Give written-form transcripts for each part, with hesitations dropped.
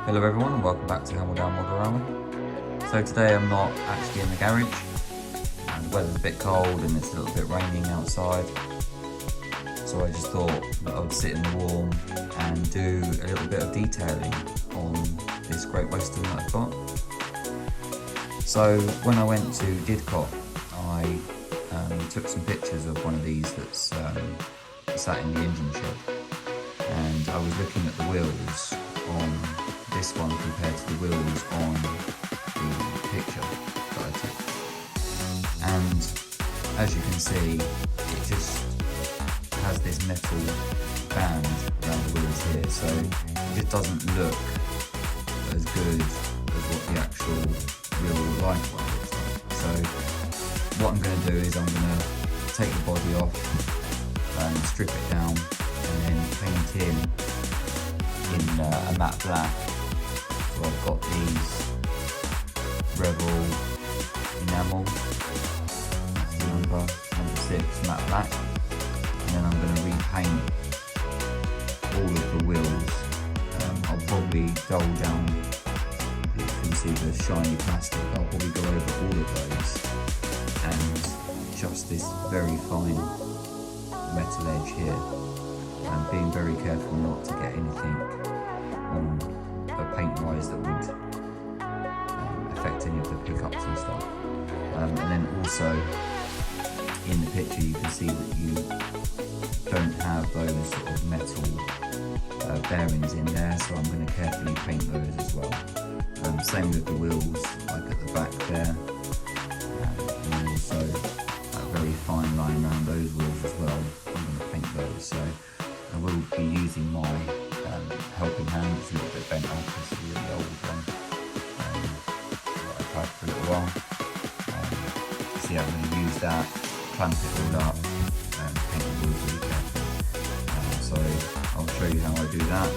Hello everyone and welcome back to Hemel-Down Model. So today I'm not actually in the garage and the weather's a bit cold and it's a little bit raining outside. So I just thought that I would sit in the warm and do a little bit of detailing on this Great Western that I've got. So when I went to Didcot, I took some pictures of one of these that's sat in the engine shed, and I was looking at the wheels on this one compared to the wheels on the picture that I took, and as you can see it just has this metal band around the wheels here, so it just doesn't look as good as what the actual real life one looks like. So what I'm going to do is I'm going to take the body off and strip it down and then paint in a matte black. So I've got these Rebel enamel, that's the number 6 matte black, and then I'm going to repaint all of the wheels. I'll probably dull down, you can see the shiny plastic, I'll probably go over all of those and just this very fine metal edge here, and being very careful not to get anything on paint wise that would affect any of the pickups and stuff. And then also in the picture you can see that you don't have those sort of metal bearings in there, so I'm going to carefully paint those as well. Same with the wheels, like at the back there, and also a very fine line around those wheels as well. I'm going to paint those, so I will be using my helping hand. It's a little bit bent off, it's a really old one that I've had for a little while. So yeah, I'm going to use that, clamp it all up and paint the wheels really carefully. So I'll show you how I do that,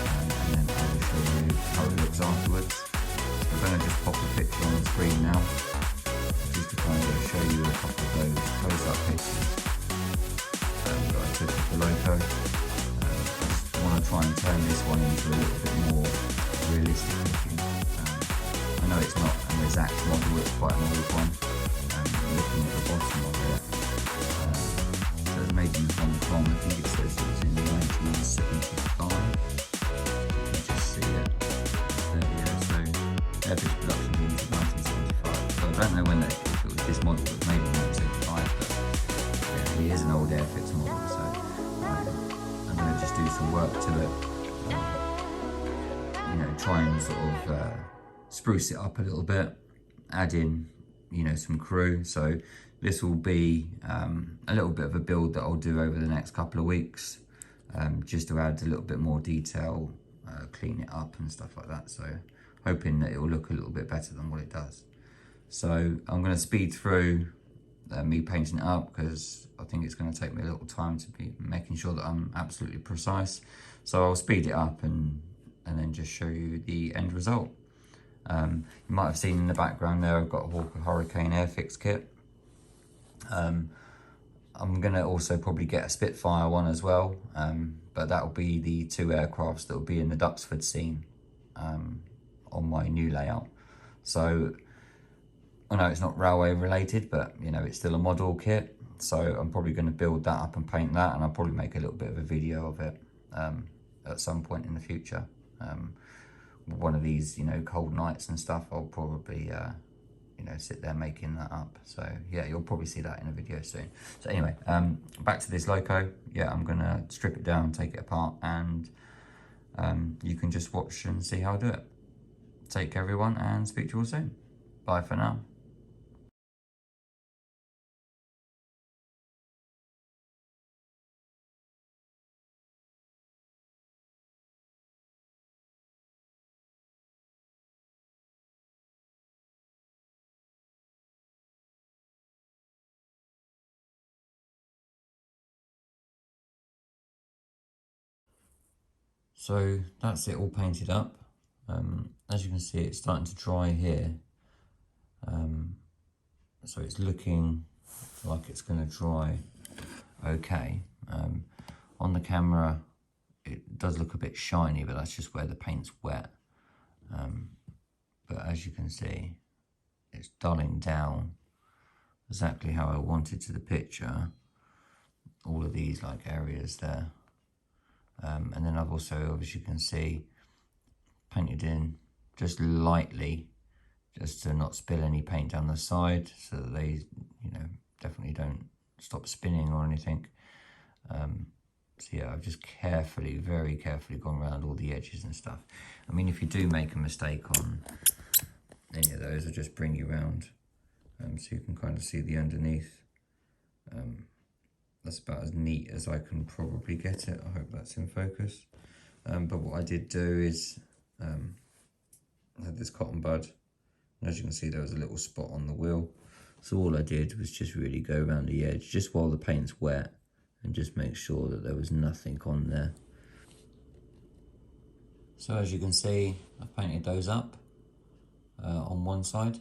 and then I will show you how it looks afterwards. So I'm going to just pop a picture on the screen now, just to kind of show you a couple of those close-up pictures that I took of the Loco. I want to try and turn this one into a little bit more realistic looking. I know it's not an exact model, it's quite an old one. Looking at the bottom of it, so it's made in Hong Kong. I think it says it was in 1975. You can just see it there, yeah. So Airfix production unit 1975. So I don't know when if it was this model that was made in 1975, but yeah, it is an old Airfix model. So I'm going to just do some work to it, you know, try and sort of spruce it up a little bit, add in, you know, some crew. So this will be a little bit of a build that I'll do over the next couple of weeks, just to add a little bit more detail, clean it up and stuff like that. So hoping that it will look a little bit better than what it does. So I'm going to speed through me painting it up, because I think it's going to take me a little time to be making sure that I'm absolutely precise. So I'll speed it up and then just show you the end result. You might have seen in the background there I've got a Hawker Hurricane Airfix kit. I'm going to also probably get a Spitfire one as well, but that will be the 2 aircrafts that will be in the Duxford scene on my new layout. So I know it's not railway related, but you know, it's still a model kit, so I'm probably going to build that up and paint that, and I'll probably make a little bit of a video of it at some point in the future. One of these, you know, cold nights and stuff, I'll probably you know, sit there making that up. So yeah, you'll probably see that in a video soon. So anyway, back to this Loco. Yeah, I'm gonna strip it down, take it apart, and you can just watch and see how I do it. Take care everyone, and speak to you all soon. Bye for now. So that's it all painted up. As you can see, it's starting to dry here. So it's looking like it's going to dry okay. On the camera, it does look a bit shiny, but that's just where the paint's wet. But as you can see, it's dulling down exactly how I wanted to the picture. All of these like areas there. And then I've also, as you can see, painted in just lightly, just to not spill any paint down the side, so that they, you know, definitely don't stop spinning or anything. So yeah, I've just carefully, very carefully gone around all the edges and stuff. I mean, if you do make a mistake on any of those, I'll just bring you around so you can kind of see the underneath. That's about as neat as I can probably get it. I hope that's in focus. But what I did do is I had this cotton bud, and as you can see there was a little spot on the wheel. So all I did was just really go around the edge just while the paint's wet and just make sure that there was nothing on there. So as you can see, I've painted those up on one side.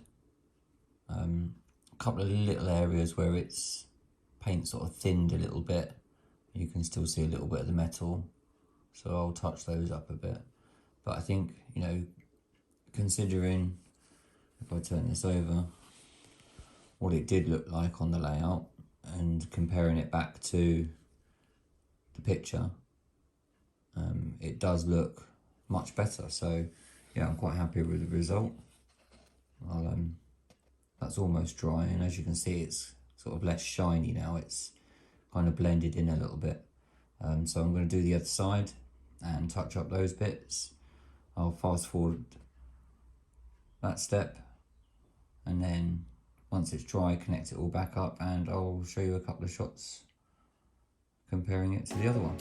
A couple of little areas where it's paint sort of thinned a little bit. You can still see a little bit of the metal, so I'll touch those up a bit. But I think, you know, considering, if I turn this over, what it did look like on the layout and comparing it back to the picture, it does look much better. So yeah, I'm quite happy with the result. That's almost dry, and as you can see, it's sort of less shiny now. It's kind of blended in a little bit. So I'm going to do the other side and touch up those bits. I'll fast forward that step, and then once it's dry, connect it all back up, and I'll show you a couple of shots comparing it to the other one.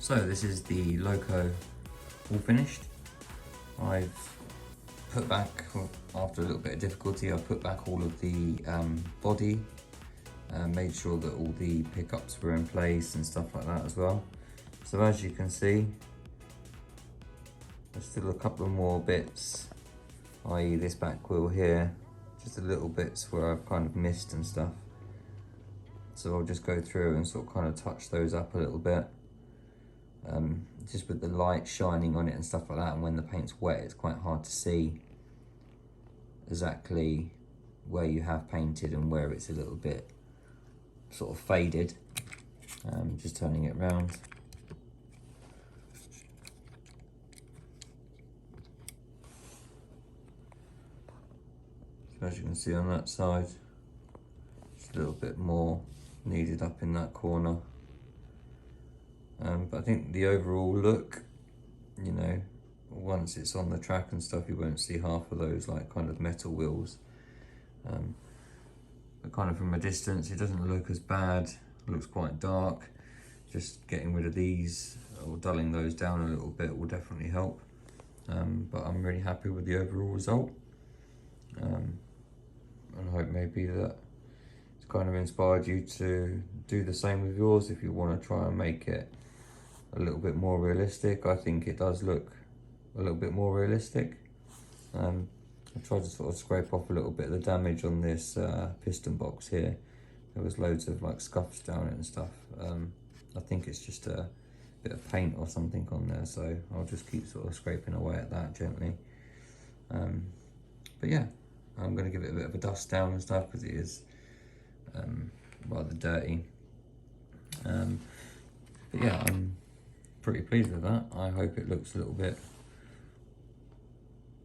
So this is the Loco all finished. I've put back, after a little bit of difficulty, I've put back all of the body, made sure that all the pickups were in place and stuff like that as well. So as you can see, there's still a couple of more bits, i.e. this back wheel here, just a little bits where I've kind of missed and stuff. So I'll just go through and sort of kind of touch those up a little bit. Just with the light shining on it and stuff like that, and when the paint's wet it's quite hard to see exactly where you have painted and where it's a little bit sort of faded. Just turning it around. So as you can see on that side, just a little bit more needed up in that corner. But I think the overall look, you know, once it's on the track and stuff, you won't see half of those like kind of metal wheels. But kind of from a distance, it doesn't look as bad. It looks quite dark. Just getting rid of these or dulling those down a little bit will definitely help. But I'm really happy with the overall result. And I hope maybe that it's kind of inspired you to do the same with yours if you want to try and make it a little bit more realistic. I think it does look a little bit more realistic. I tried to sort of scrape off a little bit of the damage on this piston box here. There was loads of like scuffs down it and stuff. I think it's just a bit of paint or something on there, so I'll just keep sort of scraping away at that gently. But yeah, I'm going to give it a bit of a dust down and stuff because it is rather dirty. But yeah, I'm pretty pleased with that. I hope it looks a little bit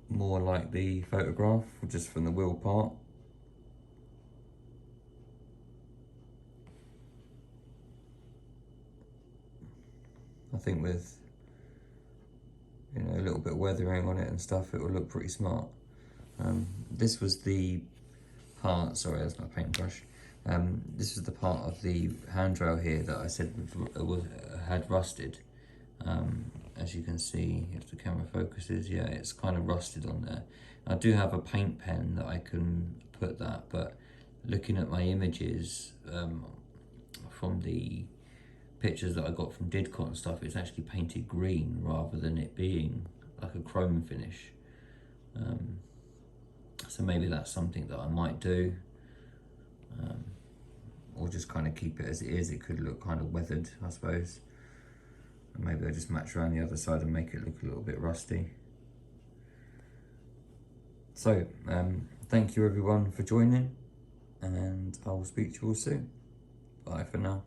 more like the photograph, just from the wheel part. I think with, you know, a little bit of weathering on it and stuff, it will look pretty smart. This was the part, sorry, that's my paintbrush. This is the part of the handrail here that I said had rusted. As you can see, if the camera focuses, yeah, it's kind of rusted on there. I do have a paint pen that I can put that, but looking at my images from the pictures that I got from Didcot and stuff, it's actually painted green rather than it being like a chrome finish. So maybe that's something that I might do, or just kind of keep it as it is. It could look kind of weathered, I suppose. And maybe I'll just match around the other side and make it look a little bit rusty. So, thank you everyone for joining, and I will speak to you all soon. Bye for now.